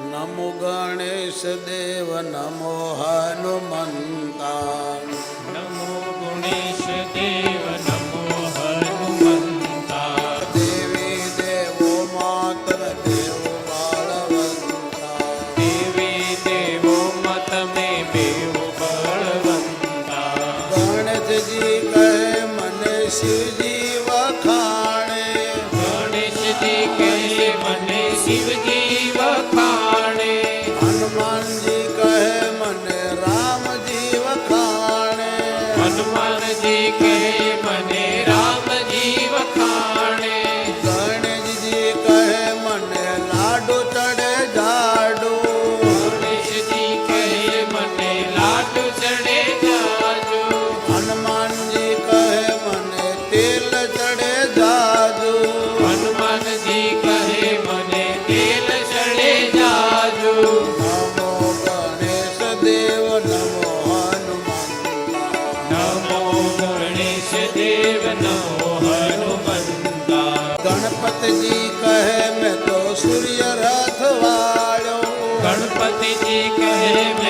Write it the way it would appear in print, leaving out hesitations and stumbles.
નમો ગણેશ દેવ નમો હનુમંતા નમો ગણેશ દેવ નમો હનુમંતા દેવી દેવો માતર દેવો બળવંતા દેવી દેવો મત મે બેવ બળવંતા ગણેશજી કહે મને શિવજી વખાણે ગણેશજી કહે મને શિવજી વખાણે હનુમાનજી કહે મને રામજી વખાણે હનુમાનજી કહે મને રામજી વખાણે ગણેશજી કહે મને લાડુ ચડે જાડુ ગણેશજી કહે મને લાડુ ચડે જાજુ હનુમાનજી કહે મને તેલ ચડે જાજુ હનુમાનજી કહે મને તેલ ચડે જાજુ નમો ગણેશ દેવ નમો હનુમંતા નમો ગણેશ દેવ નમો હનુમંતા ગણપતિજી કહે મેં તો સૂર્ય રથ વાળ્યો ગણપતિજી કહે મેં